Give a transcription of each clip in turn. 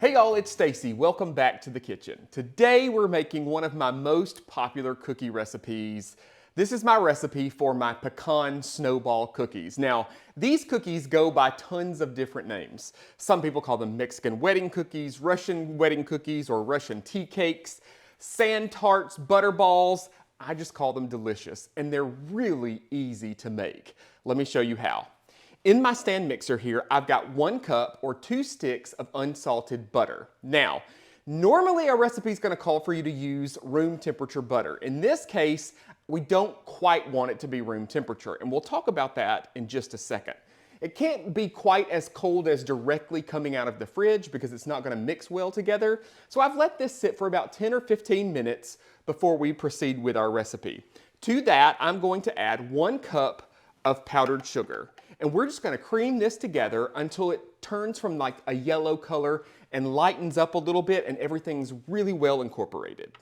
Hey y'all, it's Stacey. Welcome back to the kitchen. Today we're making one of my most popular cookie recipes. This is my recipe for my Pecan Snowball Cookies. Now, these cookies go by tons of different names. Some people call them Mexican wedding cookies, Russian wedding cookies, or Russian tea cakes, sand tarts, butterballs. I just call them delicious, and they're really easy to make. Let me show you how. In my stand mixer here, I've got 1 cup or 2 sticks of unsalted butter. Now, normally a recipe is going to call for you to use room temperature butter. In this case, we don't quite want it to be room temperature, and we'll talk about that in just a second. It can't be quite as cold as directly coming out of the fridge because it's not going to mix well together. So I've let this sit for about 10 or 15 minutes before we proceed with our recipe. To that, I'm going to add 1 cup of powdered sugar. And we're just going to cream this together until it turns from like a yellow color and lightens up a little bit and everything's really well incorporated.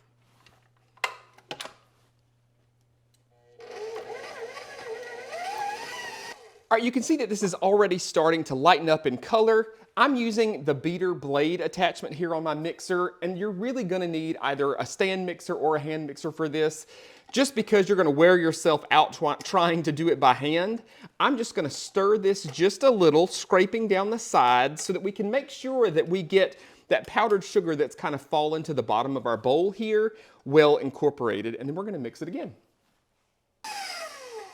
All right, you can see that this is already starting to lighten up in color. I'm using the beater blade attachment here on my mixer, and you're really going to need either a stand mixer or a hand mixer for this. Just because you're going to wear yourself out trying to do it by hand, I'm just going to stir this just a little, scraping down the sides so that we can make sure that we get that powdered sugar that's kind of fallen to the bottom of our bowl here well incorporated, and then we're going to mix it again.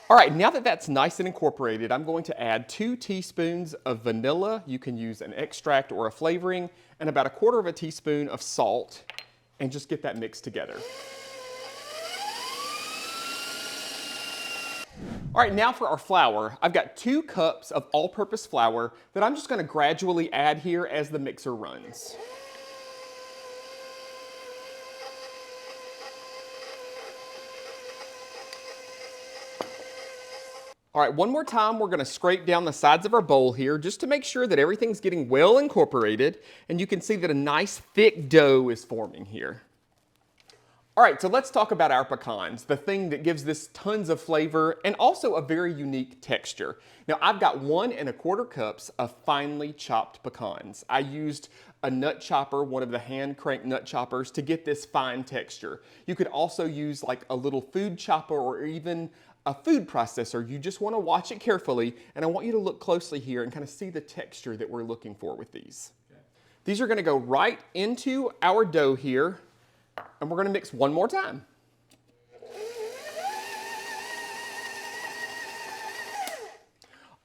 All right, now that that's nice and incorporated, I'm going to add 2 teaspoons of vanilla. You can use an extract or a flavoring, and about 1/4 teaspoon of salt, and just get that mixed together. All right, now for our flour. I've got 2 cups of all-purpose flour that I'm just going to gradually add here as the mixer runs. All right, one more time, we're going to scrape down the sides of our bowl here just to make sure that everything's getting well incorporated, and you can see that a nice thick dough is forming here. All right, so let's talk about our pecans, the thing that gives this tons of flavor and also a very unique texture. Now, I've got 1 1/4 cups of finely chopped pecans. I used a nut chopper, one of the hand crank nut choppers, to get this fine texture. You could also use like a little food chopper or even a food processor. You just want to watch it carefully, and I want you to look closely here and kind of see the texture that we're looking for with these. Okay. These are going to go right into our dough here, and we're going to mix one more time.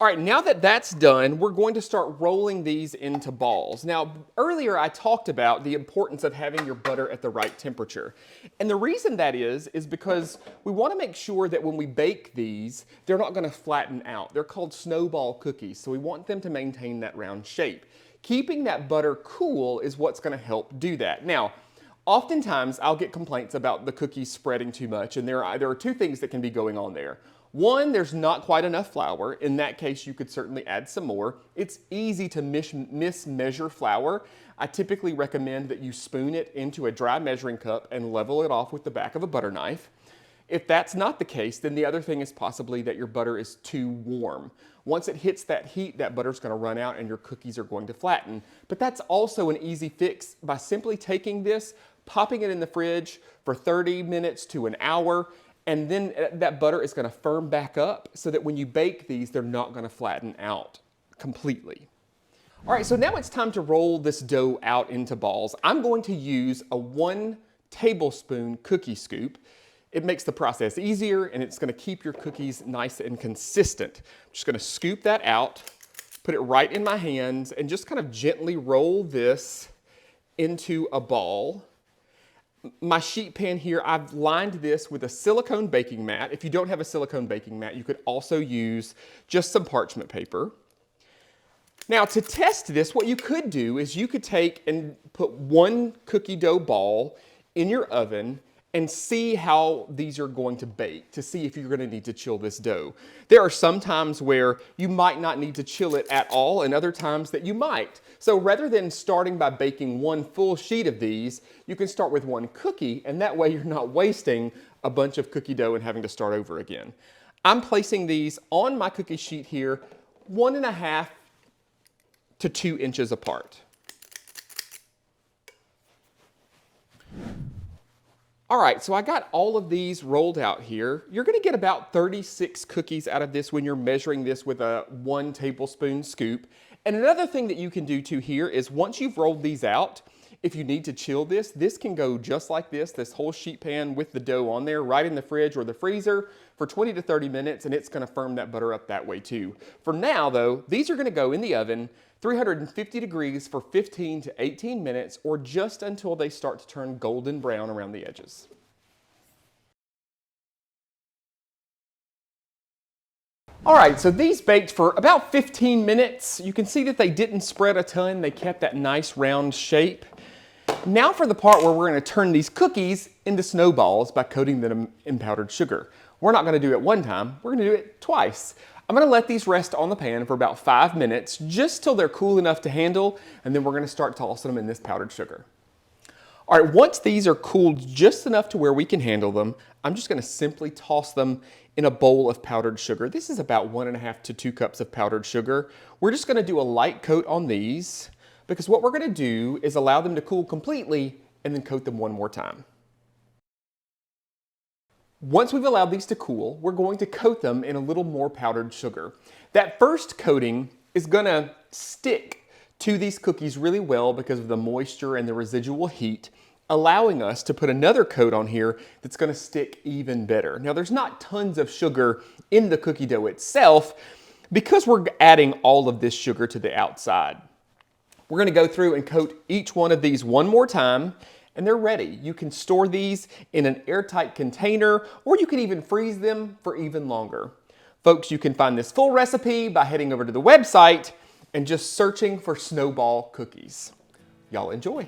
All right, now that that's done, we're going to start rolling these into balls. Now, earlier I talked about the importance of having your butter at the right temperature. And the reason that is because we want to make sure that when we bake these, they're not going to flatten out. They're called snowball cookies, so we want them to maintain that round shape. Keeping that butter cool is what's going to help do that. Now, oftentimes I'll get complaints about the cookies spreading too much, and there are 2 things that can be going on there. One, there's not quite enough flour. In that case, you could certainly add some more. It's easy to mismeasure flour. I typically recommend that you spoon it into a dry measuring cup and level it off with the back of a butter knife. If that's not the case, then the other thing is possibly that your butter is too warm. Once it hits that heat, that butter's going to run out and your cookies are going to flatten. But that's also an easy fix by simply taking this, popping it in the fridge for 30 minutes to an hour, and then that butter is going to firm back up so that when you bake these, they're not going to flatten out completely. All right, so now it's time to roll this dough out into balls. I'm going to use a 1 tablespoon cookie scoop. It makes the process easier, and it's going to keep your cookies nice and consistent. I'm just going to scoop that out, put it right in my hands, and just kind of gently roll this into a ball. My sheet pan here, I've lined this with a silicone baking mat. If you don't have a silicone baking mat, you could also use just some parchment paper. Now, to test this, what you could do is you could take and put 1 cookie dough ball in your oven and see how these are going to bake, to see if you're going to need to chill this dough. There are some times where you might not need to chill it at all, and other times that you might. So rather than starting by baking 1 full sheet of these, you can start with 1 cookie, and that way you're not wasting a bunch of cookie dough and having to start over again. I'm placing these on my cookie sheet here, 1 1/2 to 2 inches apart. All right, so I got all of these rolled out here. You're gonna get about 36 cookies out of this when you're measuring this with a 1 tablespoon scoop. And another thing that you can do too here is once you've rolled these out, if you need to chill this can go just like this whole sheet pan with the dough on there, right in the fridge or the freezer for 20 to 30 minutes, and it's gonna firm that butter up that way too. For now though, these are gonna go in the oven 350 degrees for 15 to 18 minutes, or just until they start to turn golden brown around the edges. All right, so these baked for about 15 minutes. You can see that they didn't spread a ton. They kept that nice round shape. Now for the part where we're gonna turn these cookies into snowballs by coating them in powdered sugar. We're not gonna do it one time, we're gonna do it twice. I'm gonna let these rest on the pan for about 5 minutes, just till they're cool enough to handle, and then we're gonna start tossing them in this powdered sugar. All right, once these are cooled just enough to where we can handle them, I'm just gonna simply toss them in a bowl of powdered sugar. This is about 1.5 to 2 cups of powdered sugar. We're just gonna do a light coat on these, because what we're gonna do is allow them to cool completely and then coat them one more time. Once we've allowed these to cool, we're going to coat them in a little more powdered sugar. That first coating is gonna stick to these cookies really well because of the moisture and the residual heat, allowing us to put another coat on here that's gonna stick even better. Now there's not tons of sugar in the cookie dough itself because we're adding all of this sugar to the outside. We're gonna go through and coat each one of these one more time, and they're ready. You can store these in an airtight container, or you can even freeze them for even longer. Folks, you can find this full recipe by heading over to the website and just searching for Snowball Cookies. Y'all enjoy.